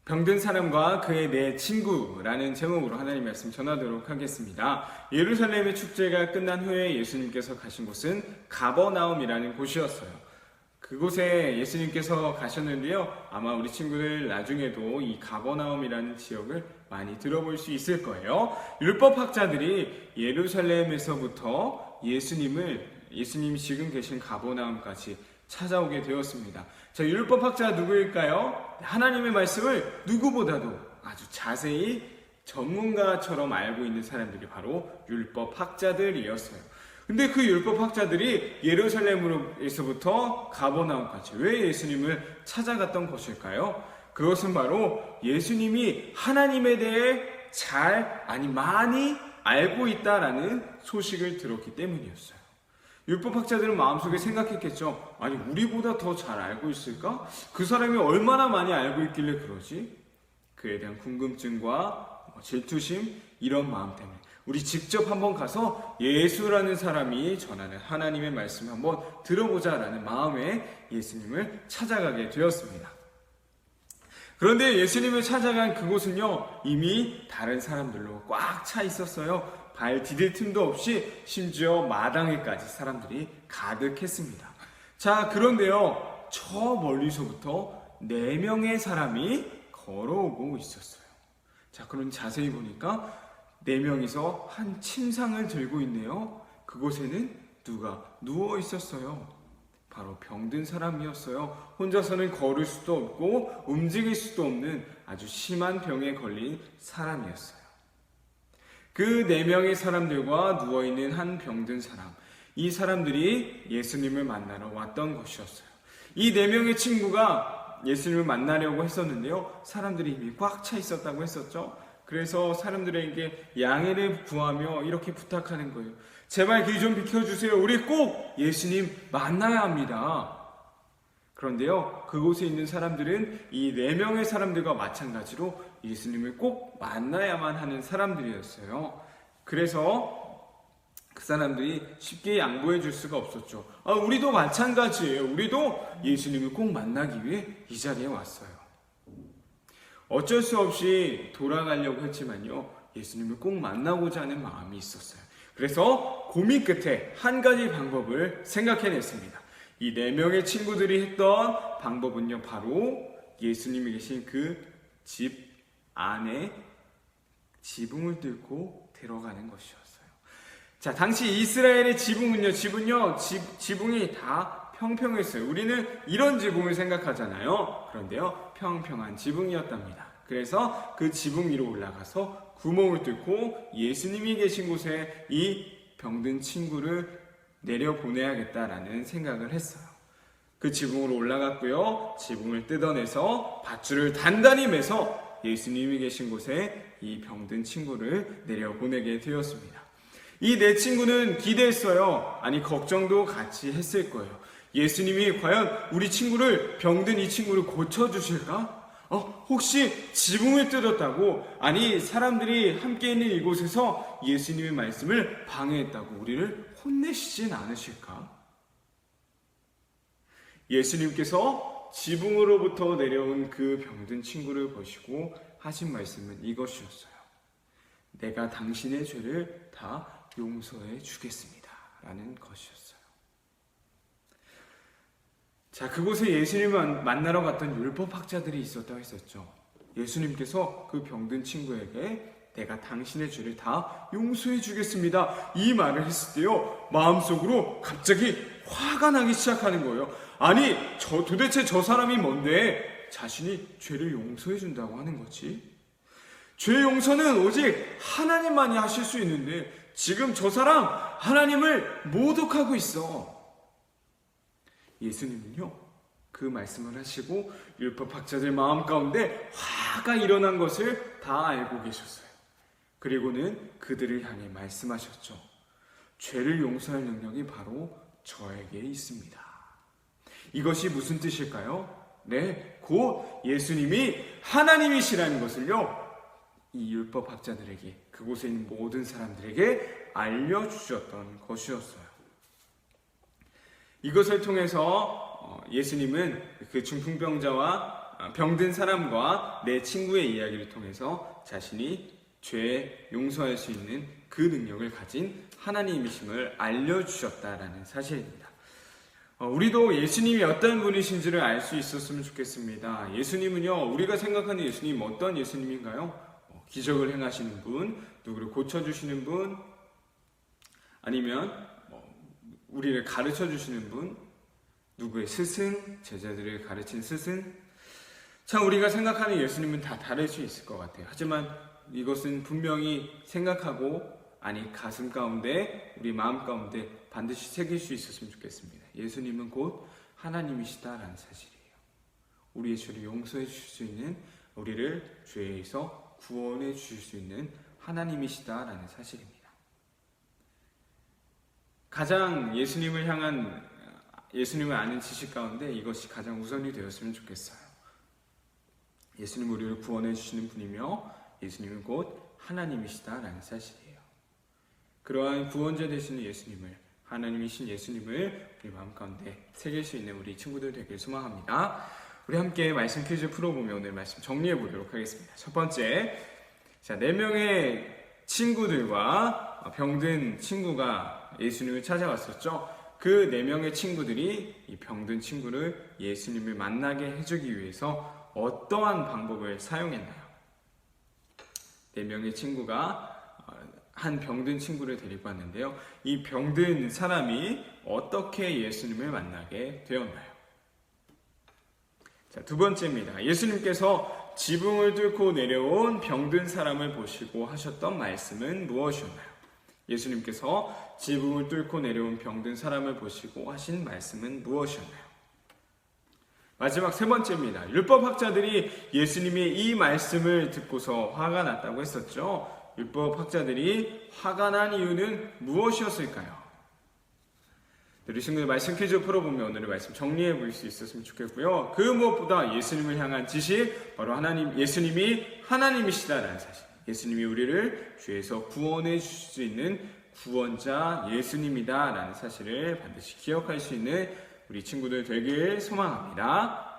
병든 사람과 그의 내 친구라는 제목으로 하나님 말씀 전하도록 하겠습니다. 예루살렘의 축제가 끝난 후에 예수님께서 가신 곳은 가버나움이라는 곳이었어요. 그곳에 예수님께서 가셨는데요. 아마 우리 친구들 나중에도 이 가버나움이라는 지역을 많이 들어볼 수 있을 거예요. 율법학자들이 예루살렘에서부터 예수님이 지금 계신 가버나움까지 찾아오게 되었습니다. 자, 율법학자 누구일까요? 하나님의 말씀을 누구보다도 아주 자세히 전문가처럼 알고 있는 사람들이 바로 율법학자들이었어요. 근데 그 율법학자들이 예루살렘으로서부터 가버나움까지 왜 예수님을 찾아갔던 것일까요? 그것은 바로 예수님이 하나님에 대해 많이 알고 있다라는 소식을 들었기 때문이었어요. 율법학자들은 마음속에 생각했겠죠. 아니, 우리보다 더 잘 알고 있을까? 그 사람이 얼마나 많이 알고 있길래 그러지? 그에 대한 궁금증과 질투심, 이런 마음 때문에 우리 직접 한번 가서 예수라는 사람이 전하는 하나님의 말씀을 한번 들어보자라는 마음에 예수님을 찾아가게 되었습니다. 그런데 예수님을 찾아간 그곳은요, 이미 다른 사람들로 꽉 차 있었어요. 발 디딜 틈도 없이 심지어 마당에까지 사람들이 가득했습니다. 자, 그런데요, 저 멀리서부터 4명의 사람이 걸어오고 있었어요. 자, 그럼 자세히 보니까 4명이서 한 침상을 들고 있네요. 그곳에는 누가 누워 있었어요. 바로 병든 사람이었어요. 혼자서는 걸을 수도 없고 움직일 수도 없는 아주 심한 병에 걸린 사람이었어요. 그 4명의 사람들과 누워있는 한 병든 사람, 이 사람들이 예수님을 만나러 왔던 것이었어요. 이 4명의 친구가 예수님을 만나려고 했었는데요, 사람들이 이미 꽉 차 있었다고 했었죠. 그래서 사람들에게 양해를 구하며 이렇게 부탁하는 거예요. 제발 길 좀 비켜주세요. 우리 꼭 예수님 만나야 합니다. 그런데요, 그곳에 있는 사람들은 이 4명의 사람들과 마찬가지로 예수님을 꼭 만나야만 하는 사람들이었어요. 그래서 그 사람들이 쉽게 양보해 줄 수가 없었죠. 우리도 마찬가지예요. 우리도 예수님을 꼭 만나기 위해 이 자리에 왔어요. 어쩔 수 없이 돌아가려고 했지만요, 예수님을 꼭 만나고자 하는 마음이 있었어요. 그래서 고민 끝에 한 가지 방법을 생각해냈습니다. 이 4명의 친구들이 했던 방법은요, 바로 예수님이 계신 그 집 안에 지붕을 뚫고 들어가는 것이었어요. 자, 당시 이스라엘의 지붕은요, 지붕이 다 평평했어요. 우리는 이런 지붕을 생각하잖아요. 그런데요, 평평한 지붕이었답니다. 그래서 그 지붕 위로 올라가서 구멍을 뚫고 예수님이 계신 곳에 이 병든 친구를 내려보내야겠다라는 생각을 했어요. 그 지붕으로 올라갔고요, 지붕을 뜯어내서 밧줄을 단단히 매서 예수님이 계신 곳에 이 병든 친구를 내려보내게 되었습니다. 이 4친구는 기대했어요. 아니, 걱정도 같이 했을 거예요. 예수님이 과연 우리 병든 이 친구를 고쳐주실까? 혹시 지붕을 뜯었다고, 아니, 사람들이 함께 있는 이곳에서 예수님의 말씀을 방해했다고 우리를 혼내시진 않으실까? 예수님께서 지붕으로부터 내려온 그 병든 친구를 보시고 하신 말씀은 이것이었어요. 내가 당신의 죄를 다 용서해 주겠습니다. 라는 것이었어요. 자, 그곳에 예수님을 만나러 갔던 율법학자들이 있었다고 했었죠. 예수님께서 그 병든 친구에게 내가 당신의 죄를 다 용서해 주겠습니다, 이 말을 했을 때요, 마음속으로 갑자기 화가 나기 시작하는 거예요. 아니, 도대체 저 사람이 뭔데 자신이 죄를 용서해 준다고 하는 거지? 죄 용서는 오직 하나님만이 하실 수 있는데 지금 저 사람 하나님을 모독하고 있어. 예수님은요, 그 말씀을 하시고 율법학자들 마음 가운데 화가 일어난 것을 다 알고 계셨어요. 그리고는 그들을 향해 말씀하셨죠. 죄를 용서할 능력이 바로 저에게 있습니다. 이것이 무슨 뜻일까요? 네, 곧 예수님이 하나님이시라는 것을요, 이 율법학자들에게, 그곳에 있는 모든 사람들에게 알려주셨던 것이었어요. 이것을 통해서 예수님은 그 중풍병자와 병든 사람과 내 친구의 이야기를 통해서 자신이 죄 용서할 수 있는 그 능력을 가진 하나님이심을 알려주셨다라는 사실입니다. 우리도 예수님이 어떤 분이신지를 알 수 있었으면 좋겠습니다. 예수님은요, 우리가 생각하는 예수님 어떤 예수님인가요? 기적을 행하시는 분, 누구를 고쳐주시는 분, 아니면 우리를 가르쳐 주시는 분, 누구의 스승, 제자들을 가르친 스승. 참 우리가 생각하는 예수님은 다 다를 수 있을 것 같아요. 하지만 이것은 분명히 생각하고 가슴 가운데, 우리 마음 가운데 반드시 새길 수 있었으면 좋겠습니다. 예수님은 곧 하나님이시다라는 사실이에요. 우리의 죄를 용서해 주실 수 있는, 우리를 죄에서 구원해 주실 수 있는 하나님이시다라는 사실입니다. 가장 예수님을 아는 지식 가운데 이것이 가장 우선이 되었으면 좋겠어요. 예수님은 우리를 구원해 주시는 분이며 예수님은 곧 하나님이시다라는 사실이에요. 그러한 구원자 되시는 예수님을, 하나님이신 예수님을 우리 마음 가운데 새길 수 있는 우리 친구들 되길 소망합니다. 우리 함께 말씀 퀴즈 풀어보며 오늘 말씀 정리해 보도록 하겠습니다. 첫 번째, 4명의 친구들과 병든 친구가 예수님을 찾아왔었죠. 그 4명의 친구들이 이 병든 친구를 예수님을 만나게 해주기 위해서 어떠한 방법을 사용했나요? 4명의 친구가 한 병든 친구를 데리고 왔는데요. 이 병든 사람이 어떻게 예수님을 만나게 되었나요? 자, 두 번째입니다. 예수님께서 지붕을 뚫고 내려온 병든 사람을 보시고 하셨던 말씀은 무엇이었나요? 예수님께서 지붕을 뚫고 내려온 병든 사람을 보시고 하신 말씀은 무엇이었나요? 마지막 세 번째입니다. 율법학자들이 예수님의 이 말씀을 듣고서 화가 났다고 했었죠. 율법학자들이 화가 난 이유는 무엇이었을까요? 우리 친구들 말씀 퀴즈 풀어보면 오늘의 말씀 정리해 볼 수 있었으면 좋겠고요. 그 무엇보다 예수님을 향한 지식, 바로 예수님이 하나님이시다라는 사실, 예수님이 우리를 죄에서 구원해 주실 수 있는 구원자 예수님이다라는 사실을 반드시 기억할 수 있는 우리 친구들 되길 소망합니다.